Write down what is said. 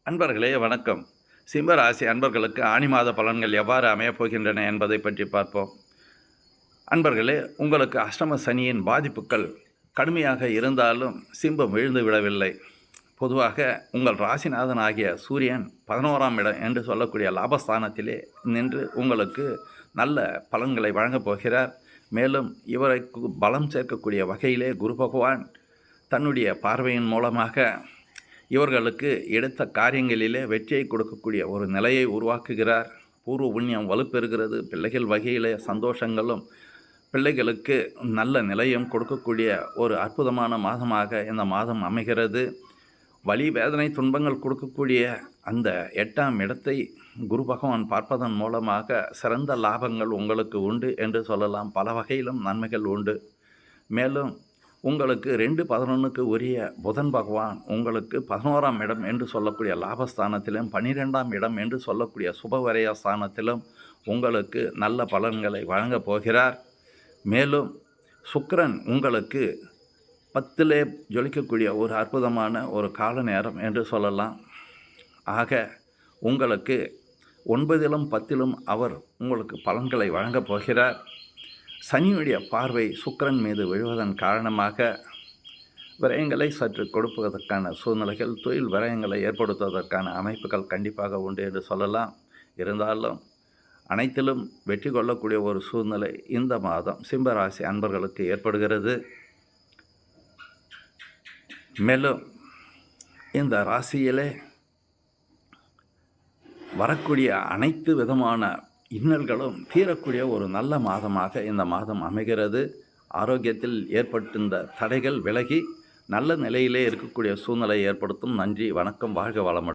அன்பர்களே வணக்கம். சிம்ம ராசி அன்பர்களுக்கு ஆனி மாத பலன்கள் எவ்வாறு அமையப் போகின்றன என்பதை பற்றி பார்ப்போம். அன்பர்களே, உங்களுக்கு அஷ்டம சனியின் பாதிப்புகள் கடுமையாக இருந்தாலும் சிம்பம் விழுந்து விடவில்லை. பொதுவாக உங்கள் ராசிநாதன் ஆகிய சூரியன் 11ஆம் இடம் என்று சொல்லக்கூடிய லாபஸ்தானத்திலே நின்று உங்களுக்கு நல்ல பலன்களை வழங்கப் போகிறார். மேலும் இவரை பலம் சேர்க்கக்கூடிய வகையிலே குரு பகவான் தன்னுடைய பார்வையின் மூலமாக இவர்களுக்கு எடுத்த காரியங்களிலே வெற்றியை கொடுக்கக்கூடிய ஒரு நிலையை உருவாக்குகிறார். பூர்வ புண்ணியம் வலுப்பெறுகிறது. பிள்ளைகள் வகையிலே சந்தோஷங்களும் பிள்ளைகளுக்கு நல்ல நிலையும் கொடுக்கக்கூடிய ஒரு அற்புதமான மாதமாக இந்த மாதம் அமைகிறது. வலி வேதனை துன்பங்கள் கொடுக்கக்கூடிய அந்த 8ஆம் இடத்தை குரு பகவான் பார்ப்பதன் மூலமாக சிறந்த லாபங்கள் உங்களுக்கு உண்டு என்று சொல்லலாம். பல வகையிலும் நன்மைகள் உண்டு. மேலும் உங்களுக்கு 2-11க்கு உரிய புதன் பகவான் உங்களுக்கு 11ஆம் இடம் என்று சொல்லக்கூடிய லாபஸ்தானத்திலும் 12ஆம் இடம் என்று சொல்லக்கூடிய சுபவரைய ஸ்தானத்திலும் உங்களுக்கு நல்ல பலன்களை வழங்கப் போகிறார். மேலும் சுக்கிரன் உங்களுக்கு 10லே ஜொலிக்கக்கூடிய ஒரு அற்புதமான ஒரு கால நேரம் என்று சொல்லலாம். ஆக உங்களுக்கு 9லும் 10லும் அவர் உங்களுக்கு பலன்களை வழங்கப் போகிறார். சனியுடைய பார்வை சுக்கிரன் மீது விழுவதன் காரணமாக விரயங்களை சற்று கொடுப்பதற்கான சூழ்நிலைகள், தொழில் விரயங்களை ஏற்படுத்துவதற்கான அமைப்புகள் கண்டிப்பாக உண்டு என்று சொல்லலாம். இருந்தாலும் அனைத்திலும் வெற்றி கொள்ளக்கூடிய ஒரு சூழ்நிலை இந்த மாதம் சிம்மராசி அன்பர்களுக்கு ஏற்படுகிறது. மேலும் இந்த ராசியிலே வரக்கூடிய அனைத்து விதமான இன்னல்களும் தீரக்கூடிய ஒரு நல்ல மாதமாக இந்த மாதம் அமைகிறது. ஆரோக்கியத்தில் ஏற்பட்டிருந்த தடைகள் விலகி நல்ல நிலையிலே இருக்கக்கூடிய சூழ்நிலை ஏற்படுத்தும். நன்றி, வணக்கம், வாழ்க வளமுடன்.